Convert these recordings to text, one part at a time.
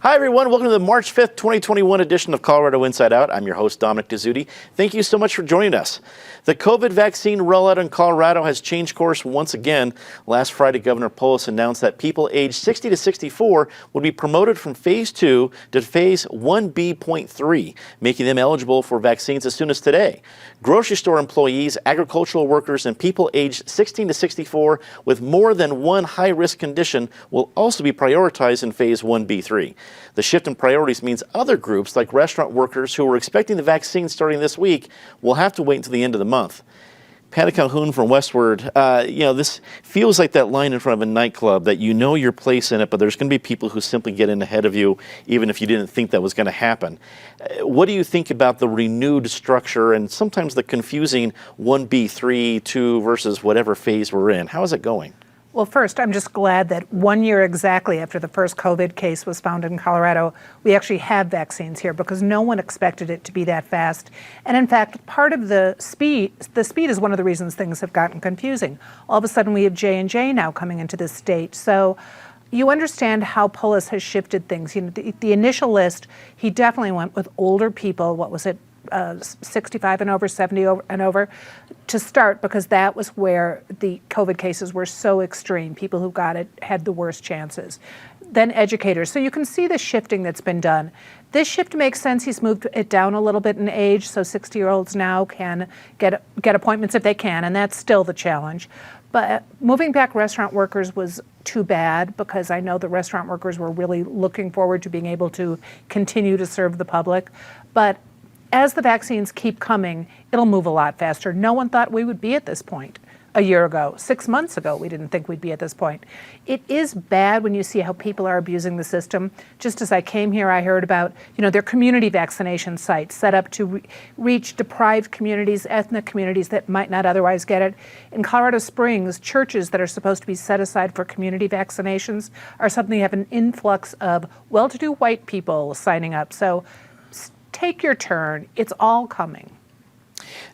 Hi, everyone. Welcome to the March 5th, 2021 edition of Colorado Inside Out. I'm your host, Dominic Dezzutti. Thank you so much for joining us. The COVID vaccine rollout in Colorado has changed course once again. Last Friday, Governor Polis announced that people aged 60 to 64 would be promoted from Phase 2 to Phase 1B.3, making them eligible for vaccines as soon as today. Grocery store employees, agricultural workers, and people aged 16 to 64 with more than one high-risk condition will also be prioritized in Phase 1B.3. The shift in priorities means other groups like restaurant workers who were expecting the vaccine starting this week will have to wait until the end of the month. Patty Calhoun from Westward, this feels like that line in front of a nightclub that you know your place in it, but there's going to be people who simply get in ahead of you, even if you didn't think that was going to happen. What do you think about the renewed structure and sometimes the confusing 1B3, 2 versus whatever phase we're in? How is it going? Well, first, I'm just glad that 1 year exactly after the first COVID case was found in Colorado, we actually have vaccines here because no one expected it to be that fast. And in fact, part of the speed is one of the reasons things have gotten confusing. All of a sudden, we have J&J now coming into this state. So you understand how Polis has shifted things. You know, the initial list, he definitely went with older people. What was it? 65 and over, 70 and over to start, because that was where the COVID cases were so extreme. People who got it had the worst chances. Then educators. So you can see the shifting that's been done. This shift makes sense. He's moved it down a little bit in age, so 60-year-olds now can get appointments if they can, and that's still the challenge. But moving back restaurant workers was too bad, because I know the restaurant workers were really looking forward to being able to continue to serve the public. But as the vaccines keep coming, it'll move a lot faster. No one thought we would be at this point a year ago. 6 months ago, we didn't think we'd be at this point. It is bad when you see how people are abusing the system. Just as I came here, I heard about, their community vaccination sites set up to reach deprived communities, ethnic communities that might not otherwise get it. In Colorado Springs, churches that are supposed to be set aside for community vaccinations are suddenly have an influx of well-to-do white people signing up. So take your turn. It's all coming.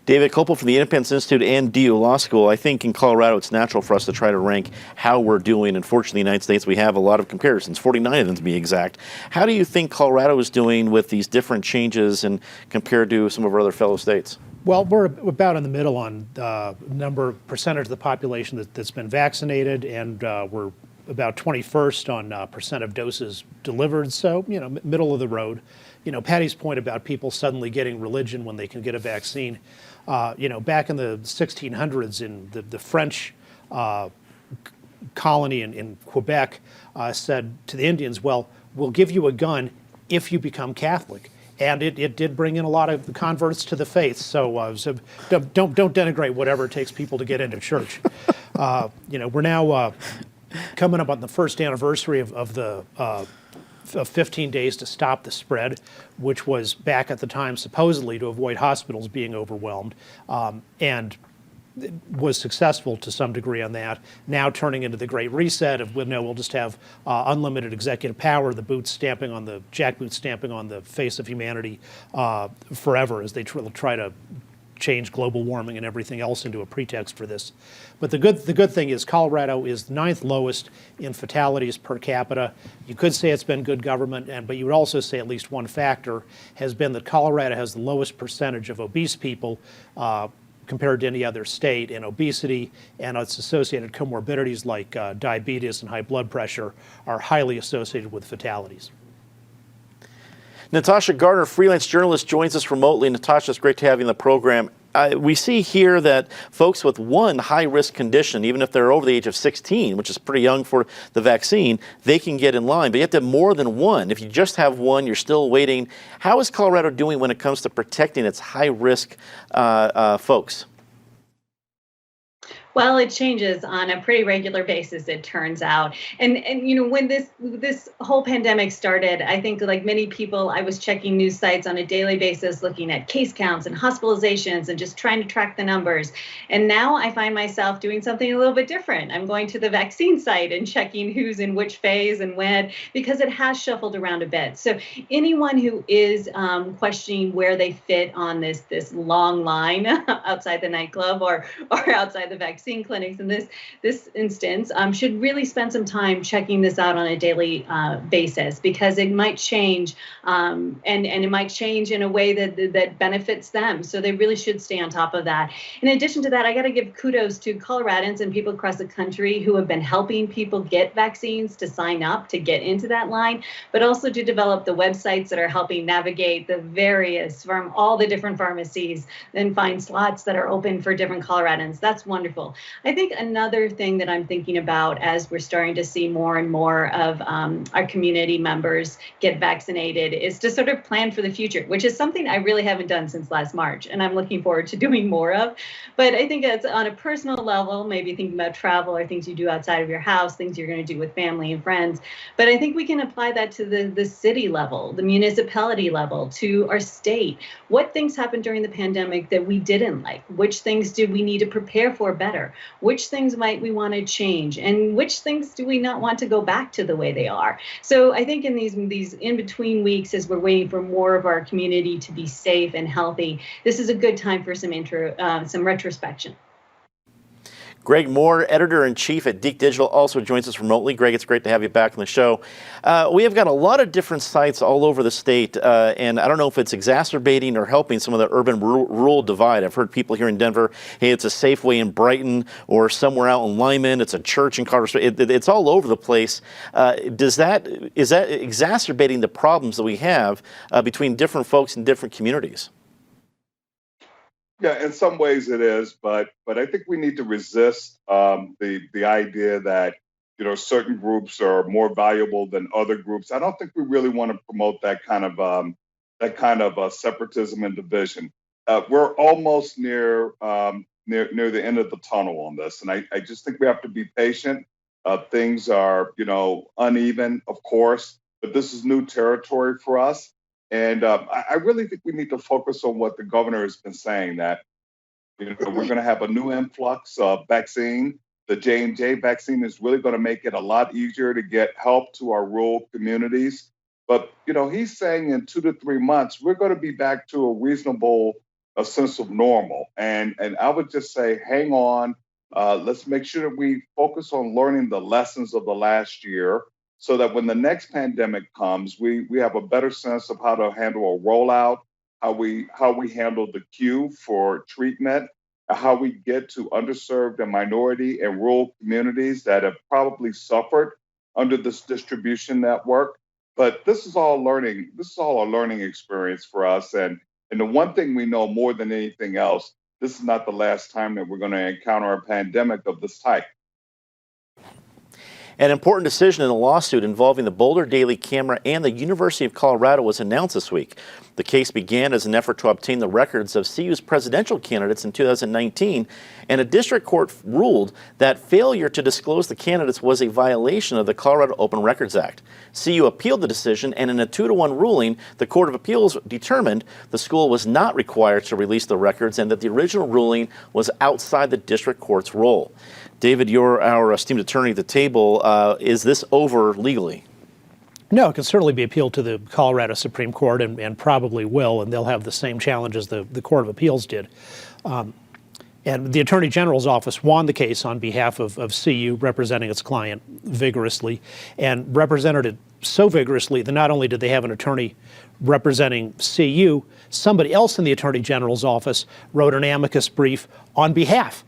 David Kopel from the Independence Institute and DU Law School. I think in Colorado it's natural for us to try to rank how we're doing. Unfortunately, in the United States we have a lot of comparisons, 49 of them to be exact. How do you think Colorado is doing with these different changes and compared to some of our other fellow states? Well, we're about in the middle on percentage of the population that's been vaccinated, and we're about 21st on percent of doses delivered, so, middle of the road. Patty's point about people suddenly getting religion when they can get a vaccine, back in the 1600s in the French colony in Quebec said to the Indians, well, we'll give you a gun if you become Catholic. And it did bring in a lot of converts to the faith. So don't denigrate whatever it takes people to get into church. We're now coming up on the first anniversary of the 15 days to stop the spread, which was back at the time supposedly to avoid hospitals being overwhelmed, and was successful to some degree on that. Now turning into the Great Reset of, we'll just have unlimited executive power, the jackboots stamping on the face of humanity forever as they try to change global warming and everything else into a pretext for this. But the good thing is Colorado is 9th lowest in fatalities per capita. You could say it's been good government, but you would also say at least one factor has been that Colorado has the lowest percentage of obese people compared to any other state, and obesity and its associated comorbidities like diabetes and high blood pressure are highly associated with fatalities. Natasha Garner, freelance journalist, joins us remotely. Natasha, it's great to have you in the program. We see here that folks with one high-risk condition, even if they're over the age of 16, which is pretty young for the vaccine, they can get in line. But you have to have more than one. If you just have one, you're still waiting. How is Colorado doing when it comes to protecting its high-risk folks? Well, it changes on a pretty regular basis, it turns out. And when this whole pandemic started, I think like many people, I was checking news sites on a daily basis, looking at case counts and hospitalizations and just trying to track the numbers. And now I find myself doing something a little bit different. I'm going to the vaccine site and checking who's in which phase and when, because it has shuffled around a bit. So anyone who is questioning where they fit on this long line outside the nightclub or outside the vaccine vaccine clinics in this instance should really spend some time checking this out on a daily basis, because it might change, and it might change in a way that benefits them. So they really should stay on top of that. In addition to that, I got to give kudos to Coloradans and people across the country who have been helping people get vaccines, to sign up, to get into that line, but also to develop the websites that are helping navigate the various, from all the different pharmacies, and find slots that are open for different Coloradans. That's wonderful. I think another thing that I'm thinking about as we're starting to see more and more of our community members get vaccinated is to sort of plan for the future, which is something I really haven't done since last March, and I'm looking forward to doing more of. But I think it's on a personal level, maybe thinking about travel or things you do outside of your house, things you're going to do with family and friends. But I think we can apply that to the city level, the municipality level, to our state. What things happened during the pandemic that we didn't like? Which things do we need to prepare for better? Which things might we want to change? And which things do we not want to go back to the way they are? So I think in these in-between weeks, as we're waiting for more of our community to be safe and healthy, this is a good time for some retrospection. Greg Moore, editor-in-chief at Deke Digital, also joins us remotely. Greg, it's great to have you back on the show. We have got a lot of different sites all over the state, and I don't know if it's exacerbating or helping some of the urban-rural divide. I've heard people here in Denver, hey, it's a Safeway in Brighton, or somewhere out in Lyman, it's a church in Colorado. It's all over the place. Is that exacerbating the problems that we have between different folks in different communities? Yeah, in some ways it is, but I think we need to resist the idea that certain groups are more valuable than other groups. I don't think we really want to promote that kind of separatism and division. We're almost near the end of the tunnel on this, and I just think we have to be patient. Things are uneven, of course, but this is new territory for us. And I really think we need to focus on what the governor has been saying, that we're going to have a new influx of vaccine. The J&J vaccine is really going to make it a lot easier to get help to our rural communities. But, he's saying in 2 to 3 months, we're going to be back to a reasonable sense of normal. And I would just say, hang on. Let's make sure that we focus on learning the lessons of the last year, so that when the next pandemic comes, we have a better sense of how to handle a rollout, how we handle the queue for treatment, how we get to underserved and minority and rural communities that have probably suffered under this distribution network. But this is all learning. This is all a learning experience for us. And the one thing we know more than anything else, this is not the last time that we're going to encounter a pandemic of this type. An important decision in a lawsuit involving the Boulder Daily Camera and the University of Colorado was announced this week. The case began as an effort to obtain the records of CU's presidential candidates in 2019, and a district court ruled that failure to disclose the candidates was a violation of the Colorado Open Records Act. CU appealed the decision, and in a 2-1 ruling, the Court of Appeals determined the school was not required to release the records and that the original ruling was outside the district court's role. David, you're our esteemed attorney at the table. Is this over legally? No, it can certainly be appealed to the Colorado Supreme Court, and probably will, and they'll have the same challenge the Court of Appeals did. And the Attorney General's office won the case on behalf of CU, representing its client vigorously, and represented it so vigorously that not only did they have an attorney representing CU, somebody else in the Attorney General's office wrote an amicus brief on behalf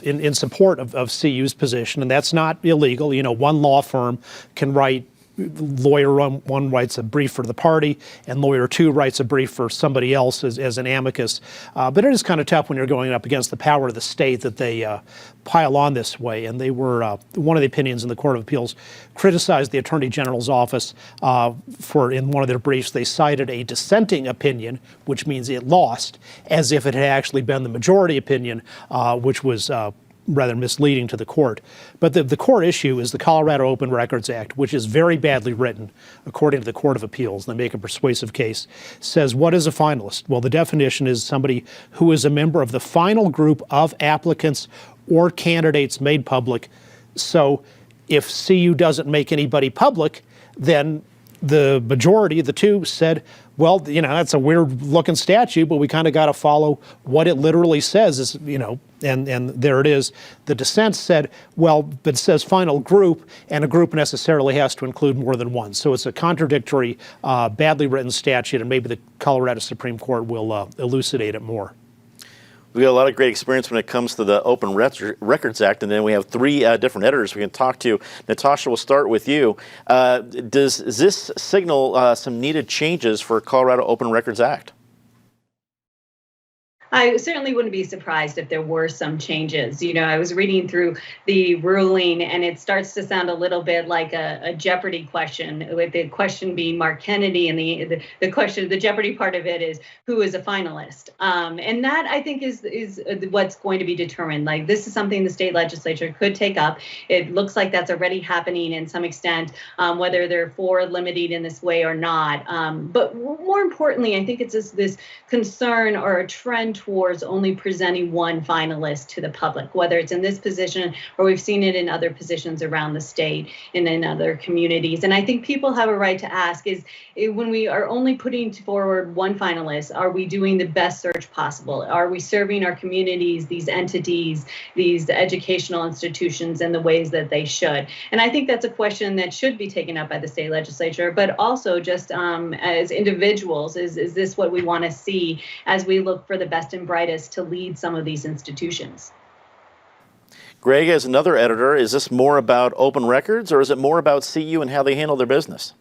in support of CU's position, and that's not illegal. One law firm can write, lawyer one writes a brief for the party, and lawyer two writes a brief for somebody else as an amicus. But it is kind of tough when you're going up against the power of the state that they pile on this way. And they were, one of the opinions in the Court of Appeals criticized the Attorney General's office for, in one of their briefs, they cited a dissenting opinion, which means it lost, as if it had actually been the majority opinion, which was rather misleading to the court. But the core issue is the Colorado Open Records Act, which is very badly written, according to the Court of Appeals. They make a persuasive case. Says, what is a finalist? Well, the definition is somebody who is a member of the final group of applicants or candidates made public. So if CU doesn't make anybody public, then the majority, the two, said, Well, that's a weird looking statute, but we kind of got to follow what it literally says, is, and there it is. The dissent said, well, but it says final group, and a group necessarily has to include more than one. So it's a contradictory, badly written statute, and maybe the Colorado Supreme Court will elucidate it more. We got a lot of great experience when it comes to the Open Records Act, and then we have three different editors we can talk to. Natasha, we'll start with you. Does this signal some needed changes for Colorado Open Records Act? I certainly wouldn't be surprised if there were some changes. I was reading through the ruling, and it starts to sound a little bit like a Jeopardy question, with the question being Mark Kennedy, and the Jeopardy part of it is who is a finalist, and that I think is what's going to be determined. Like, this is something the state legislature could take up. It looks like that's already happening in some extent, whether they're for limiting in this way or not. But more importantly, I think it's this concern or a trend towards only presenting one finalist to the public, whether it's in this position or we've seen it in other positions around the state and in other communities. And I think people have a right to ask, is when we are only putting forward one finalist, are we doing the best search possible? Are we serving our communities, these entities, these educational institutions in the ways that they should? And I think that's a question that should be taken up by the state legislature, but also just as individuals, is this what we want to see as we look for the best and brightest to lead some of these institutions? Greg, as another editor, is this more about open records, or is it more about CU and how they handle their business?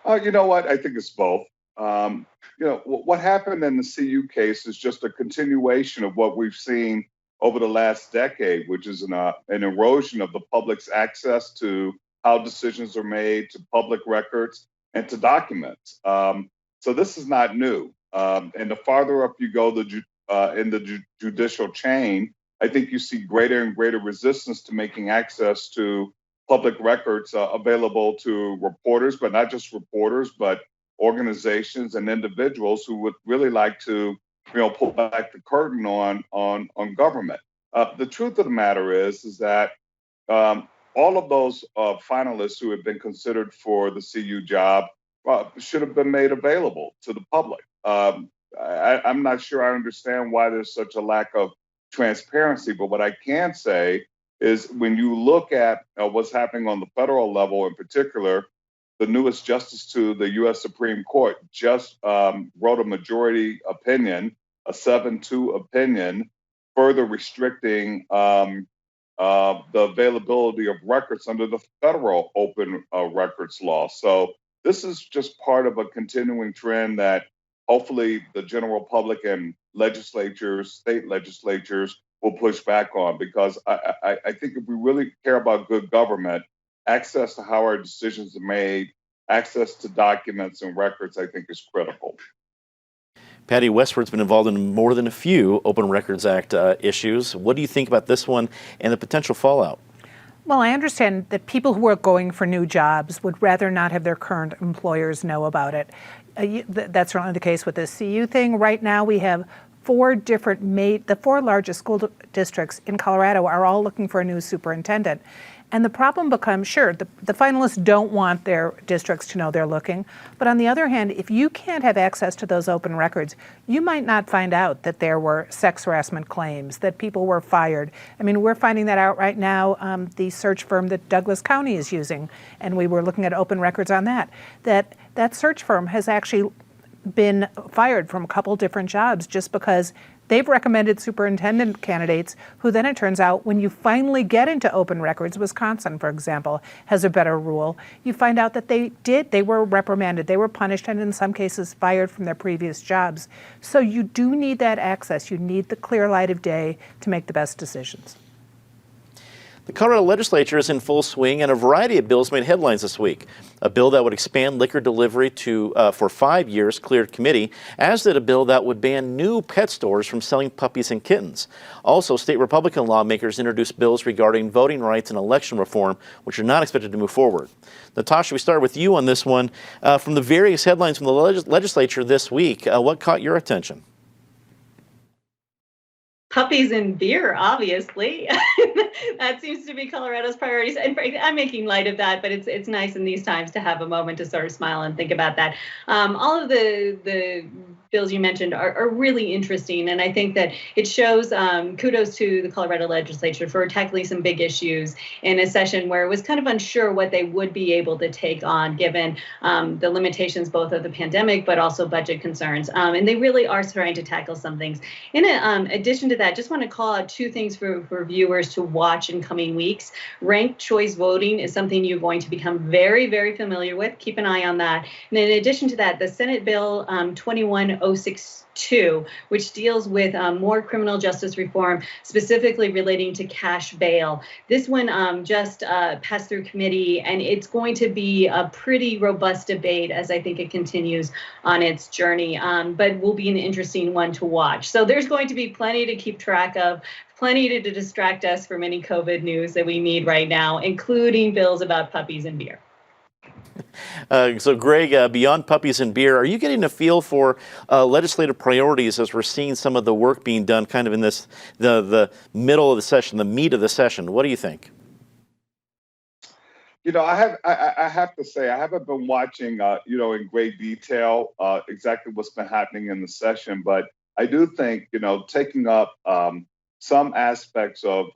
You know what? I think it's both. What happened in the CU case is just a continuation of what we've seen over the last decade, which is an erosion of the public's access to how decisions are made, to public records, and to documents. So this is not new. And the farther up you go in the judicial chain, I think you see greater and greater resistance to making access to public records available to reporters, but not just reporters, but organizations and individuals who would really like to, pull back the curtain on government. The truth of the matter is that all of those finalists who have been considered for the CU job should have been made available to the public. I'm not sure I understand why there's such a lack of transparency, but what I can say is when you look at what's happening on the federal level in particular, the newest justice to the U.S. Supreme Court just wrote a majority opinion, a 7-2 opinion, further restricting the availability of records under the federal open records law. So this is just part of a continuing trend that hopefully the general public and legislatures, state legislatures, will push back on, because I think if we really care about good government, access to how our decisions are made, access to documents and records, I think is critical. Patty, Westward's been involved in more than a few Open Records Act issues. What do you think about this one and the potential fallout? Well, I understand that people who are going for new jobs would rather not have their current employers know about it. That's certainly the case with this CU thing. Right now we have the four largest school districts in Colorado are all looking for a new superintendent. And the problem becomes, sure, the finalists don't want their districts to know they're looking. But on the other hand, if you can't have access to those open records, you might not find out that there were sex harassment claims, that people were fired. I mean, we're finding that out right now, the search firm that Douglas County is using, and we were looking at open records on that search firm has actually been fired from a couple different jobs just because they've recommended superintendent candidates who then it turns out when you finally get into open records, Wisconsin, for example, has a better rule. You find out that they were reprimanded, they were punished, and in some cases fired from their previous jobs. So you do need that access. You need the clear light of day to make the best decisions. The Colorado Legislature is in full swing, and a variety of bills made headlines this week. A bill that would expand liquor delivery for 5 years cleared committee, as did a bill that would ban new pet stores from selling puppies and kittens. Also, state Republican lawmakers introduced bills regarding voting rights and election reform, which are not expected to move forward. Natasha, we start with you on this one. From the various headlines from the legislature this week, what caught your attention? Puppies and beer, obviously. That seems to be Colorado's priorities. And I'm making light of that, but it's nice in these times to have a moment to sort of smile and think about that. All of the bills you mentioned are really interesting, and I think that it shows kudos to the Colorado Legislature for tackling some big issues in a session where it was kind of unsure what they would be able to take on given the limitations both of the pandemic but also budget concerns. And they really are trying to tackle some things. In addition to that, just want to call out two things for viewers to watch in coming weeks. Ranked choice voting is something you're going to become very, very familiar with. Keep an eye on that. And in addition to that, the Senate Bill 21062, which deals with more criminal justice reform, specifically relating to cash bail. This one just passed through committee, and it's going to be a pretty robust debate as I think it continues on its journey, but will be an interesting one to watch. So there's going to be plenty to keep track of, plenty to distract us from any COVID news that we need right now, including bills about puppies and beer. So, Greg, beyond puppies and beer, are you getting a feel for legislative priorities as we're seeing some of the work being done kind of in this the middle of the session, the meat of the session? What do you think? I have to say I haven't been watching, in great detail exactly what's been happening in the session, but I do think, taking up some aspects of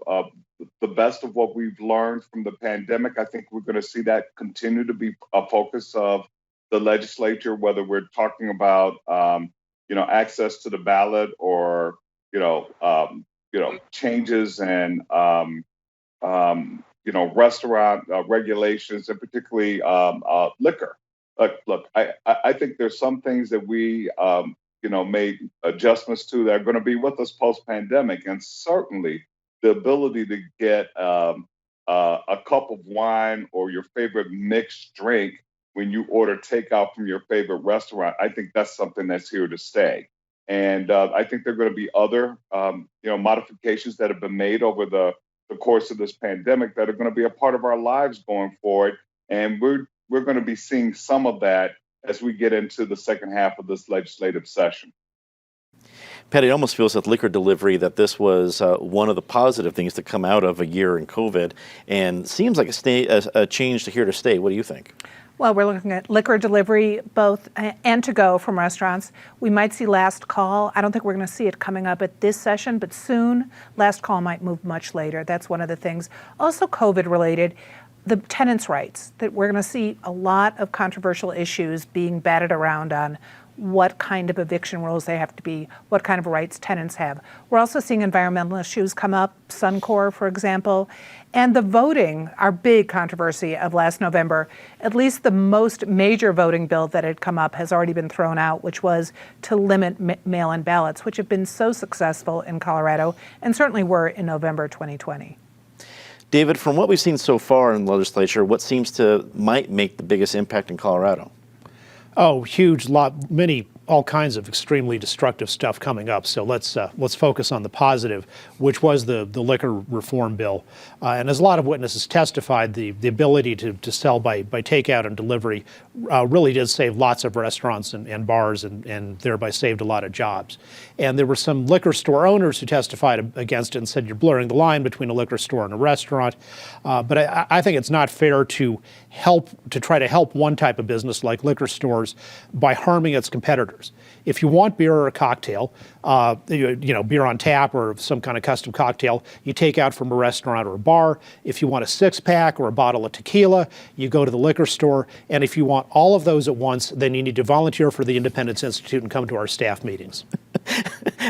the best of what we've learned from the pandemic. I think we're going to see that continue to be a focus of the legislature, whether we're talking about, access to the ballot or, changes in, restaurant regulations and particularly liquor. Look, I think there's some things that we, made adjustments to that are going to be with us post-pandemic, and certainly the ability to get a cup of wine or your favorite mixed drink when you order takeout from your favorite restaurant. I think that's something that's here to stay. And I think there are going to be other, modifications that have been made over the course of this pandemic that are going to be a part of our lives going forward. And we're going to be seeing some of that as we get into the second half of this legislative session. Pat, it almost feels that liquor delivery, that this was one of the positive things to come out of a year in COVID, and seems like a change to here to stay. What do you think? Well, we're looking at liquor delivery, both and to go from restaurants. We might see last call. I don't think we're going to see it coming up at this session, but soon last call might move much later. That's one of the things. Also COVID related, the tenants' rights, that we're going to see a lot of controversial issues being batted around on what kind of eviction rules they have to be, what kind of rights tenants have. We're also seeing environmental issues come up, Suncor, for example, and the voting, our big controversy of last November. At least the most major voting bill that had come up has already been thrown out, which was to limit mail-in ballots, which have been so successful in Colorado and certainly were in November 2020. David, from what we've seen so far in the legislature, what might make the biggest impact in Colorado? Oh, huge lot, all kinds of extremely destructive stuff coming up. So let's focus on the positive, which was the liquor reform bill. And as a lot of witnesses testified, the ability to sell by takeout and delivery really did save lots of restaurants and bars and thereby saved a lot of jobs. And there were some liquor store owners who testified against it and said you're blurring the line between a liquor store and a restaurant. But I think it's not fair to try to help one type of business like liquor stores by harming its competitors. If you want beer or a cocktail, beer on tap or some kind of custom cocktail, you take out from a restaurant or a bar. If you want a six-pack or a bottle of tequila, you go to the liquor store. And if you want all of those at once, then you need to volunteer for the Independence Institute and come to our staff meetings.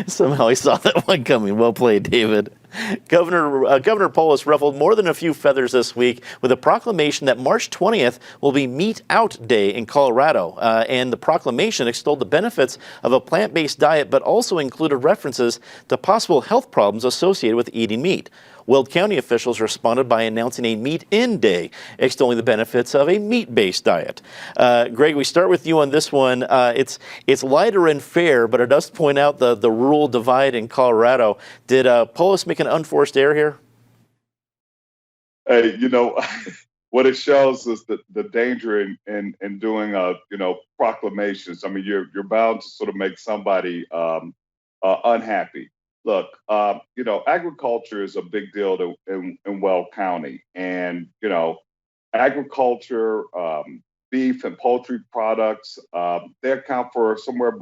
Somehow I saw that one coming. Well played, David. Governor Polis ruffled more than a few feathers this week with a proclamation that March 20th will be MeatOut Day in Colorado. And the proclamation extolled the benefits of a plant-based diet, but also included references to possible health problems associated with eating meat. Weld County officials responded by announcing a Meat-In Day, extolling the benefits of a meat-based diet. Greg, we start with you on this one. It's lighter and fair, but it does point out the rural divide in Colorado. Did Polis make an unforced error here? Hey, what it shows is the danger in doing proclamations. I mean, you're bound to sort of make somebody unhappy. look, agriculture is a big deal in Weld County, and agriculture, beef and poultry products, they account for somewhere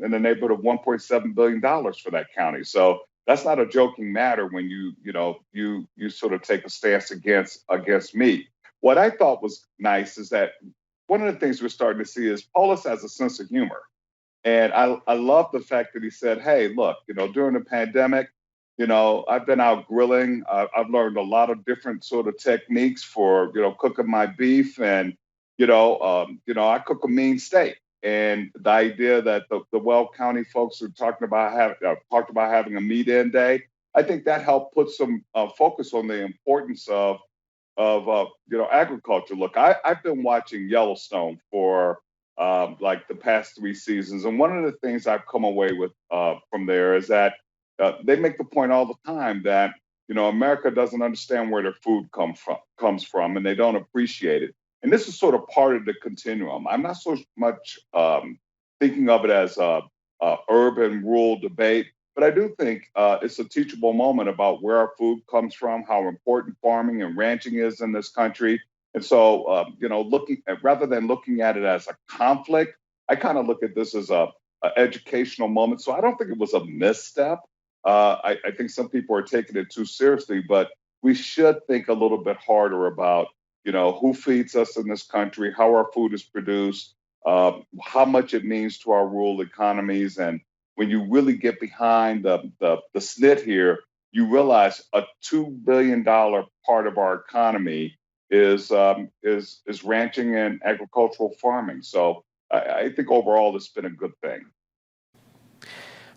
in the neighborhood of $1.7 billion for that county. So that's not a joking matter when you sort of take a stance against meat. What I thought was nice is that one of the things we're starting to see is Polis has a sense of humor. And I love the fact that he said, hey, look, during the pandemic, I've been out grilling. I've learned a lot of different sort of techniques for, cooking my beef. And, I cook a mean steak. And the idea that the Weld County folks are talked about having a meat in day, I think that helped put some focus on the importance of agriculture. Look, I've been watching Yellowstone for like the past 3 seasons, and one of the things I've come away with from there is that they make the point all the time that America doesn't understand where their food comes from, and they don't appreciate it. And this is sort of part of the continuum. I'm not so much thinking of it as a urban rural debate, but I do think it's a teachable moment about where our food comes from, how important farming and ranching is in this country. And so, rather than looking at it as a conflict, I kind of look at this as a educational moment. So I don't think it was a misstep. I think some people are taking it too seriously, but we should think a little bit harder about, who feeds us in this country, how our food is produced, how much it means to our rural economies. And when you really get behind the snit here, you realize a $2 billion part of our economy is ranching and agricultural farming. So I think overall it's been a good thing.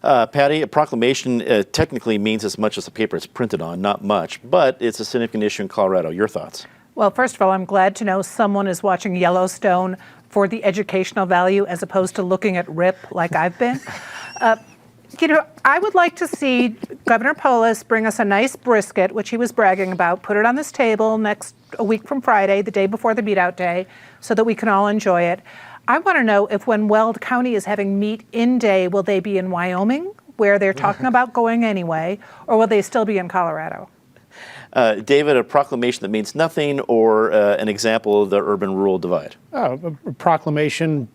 Patty, a proclamation technically means as much as the paper it's printed on, not much, but it's a significant issue in Colorado. Your thoughts? Well, first of all, I'm glad to know someone is watching Yellowstone for the educational value as opposed to looking at RIP like I've been. I would like to see Governor Polis bring us a nice brisket, which he was bragging about, put it on this table a week from Friday, the day before the MeatOut Day, so that we can all enjoy it. I want to know if when Weld County is having meat in day, will they be in Wyoming, where they're talking about going anyway, or will they still be in Colorado? David, a proclamation that means nothing or an example of the urban-rural divide? A proclamation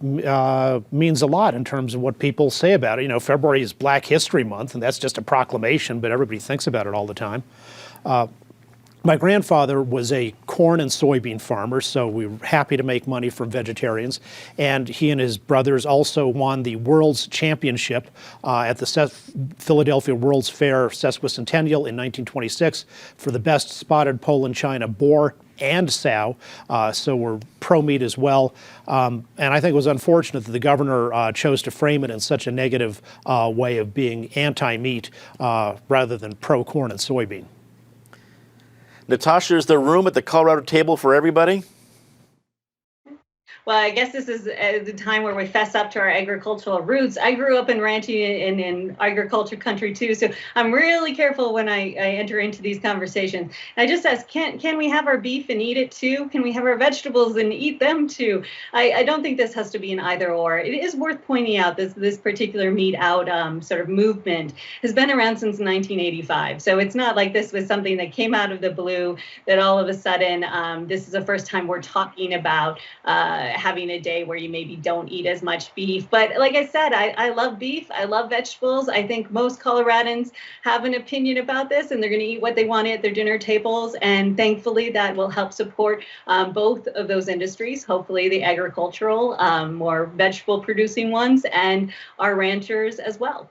means a lot in terms of what people say about it. February is Black History Month, and that's just a proclamation, but everybody thinks about it all the time. My grandfather was a corn and soybean farmer, so we were happy to make money from vegetarians. And he and his brothers also won the World's Championship at the Philadelphia World's Fair Sesquicentennial in 1926 for the best spotted Poland China boar and sow, so we're pro-meat as well. And I think it was unfortunate that the governor chose to frame it in such a negative way of being anti-meat rather than pro-corn and soybean. Natasha, is there room at the Colorado table for everybody? Well, I guess this is the time where we fess up to our agricultural roots. I grew up in ranching in agriculture country too, so I'm really careful when I enter into these conversations. I just ask, can we have our beef and eat it too? Can we have our vegetables and eat them too? I don't think this has to be an either or. It is worth pointing out this particular MeatOut sort of movement has been around since 1985. So it's not like this was something that came out of the blue, that all of a sudden this is the first time we're talking about having a day where you maybe don't eat as much beef. But like I said, I love beef. I love vegetables. I think most Coloradans have an opinion about this, and they're going to eat what they want at their dinner tables. And thankfully, that will help support both of those industries, hopefully the agricultural, more vegetable producing ones, and our ranchers as well.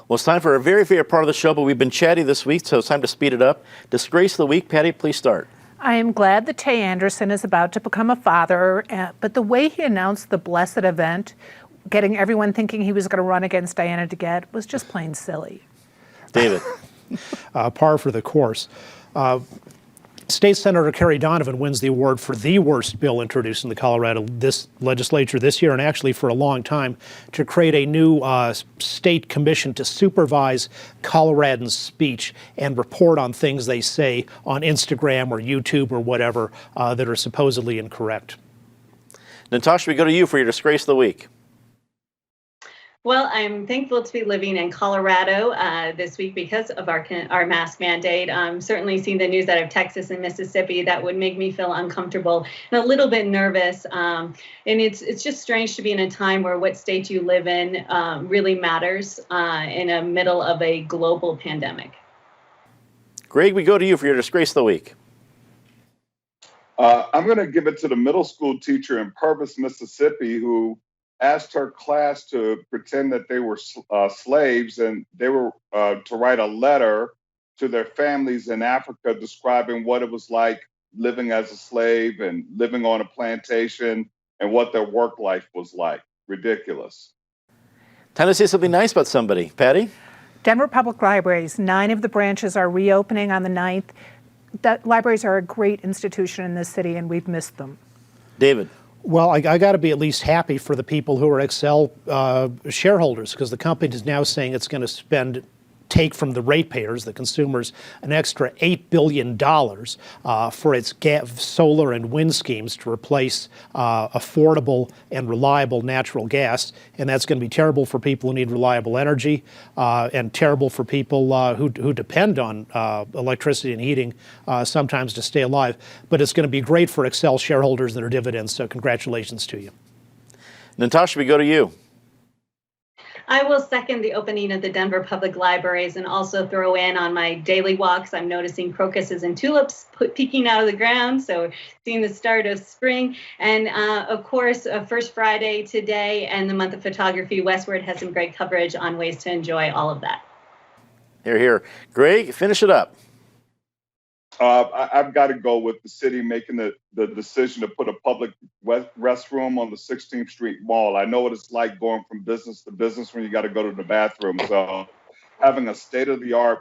Well, it's time for a very favorite part of the show, but we've been chatty this week, so it's time to speed it up. Disgrace of the week. Patty, please start. I am glad that Tay Anderson is about to become a father, but the way he announced the blessed event, getting everyone thinking he was going to run against Diana DeGette, was just plain silly. David. Par for the course. State Senator Kerry Donovan wins the award for the worst bill introduced in the Colorado legislature this year, and actually for a long time, to create a new state commission to supervise Coloradans' speech and report on things they say on Instagram or YouTube or whatever that are supposedly incorrect. Natasha, we go to you for your disgrace of the week. Well, I'm thankful to be living in Colorado this week because of our mask mandate. Certainly seeing the news out of Texas and Mississippi, that would make me feel uncomfortable and a little bit nervous. And it's just strange to be in a time where what state you live in really matters in the middle of a global pandemic. Greg, we go to you for your disgrace of the week. I'm going to give it to the middle school teacher in Purvis, Mississippi, who asked her class to pretend that they were slaves, and they were to write a letter to their families in Africa describing what it was like living as a slave and living on a plantation and what their work life was like. Ridiculous. Time to say something nice about somebody. Patty? Denver Public Libraries, 9 of the branches are reopening on the 9th. Libraries are a great institution in this city, and we've missed them. David? Well, I got to be at least happy for the people who are Excel shareholders, because the company is now saying it's going to take from the ratepayers, the consumers, an extra $8 billion for its solar and wind schemes to replace affordable and reliable natural gas. And that's going to be terrible for people who need reliable energy and terrible for people who depend on electricity and heating sometimes to stay alive. But it's going to be great for Excel shareholders that are dividends, so congratulations to you. Natasha, we go to you. I will second the opening of the Denver Public Libraries and also throw in on my daily walks. I'm noticing crocuses and tulips peeking out of the ground, so seeing the start of spring. And of course, First Friday today and the month of photography, Westward has some great coverage on ways to enjoy all of that. Here, here. Greg, finish it up. I've got to go with the city making the decision to put a public restroom on the 16th Street Mall. I know what it's like going from business to business when you got to go to the bathroom. So having a state-of-the-art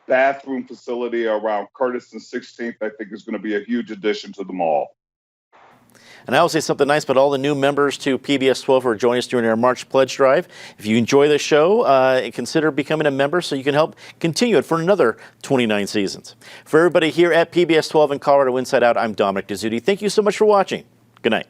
bathroom facility around Curtis and 16th, I think is going to be a huge addition to the mall. And I will say something nice about all the new members to PBS 12 who are joining us during our March Pledge Drive. If you enjoy the show, consider becoming a member so you can help continue it for another 29 seasons. For everybody here at PBS 12 and Colorado Inside Out, I'm Dominic Dezzutti. Thank you so much for watching. Good night.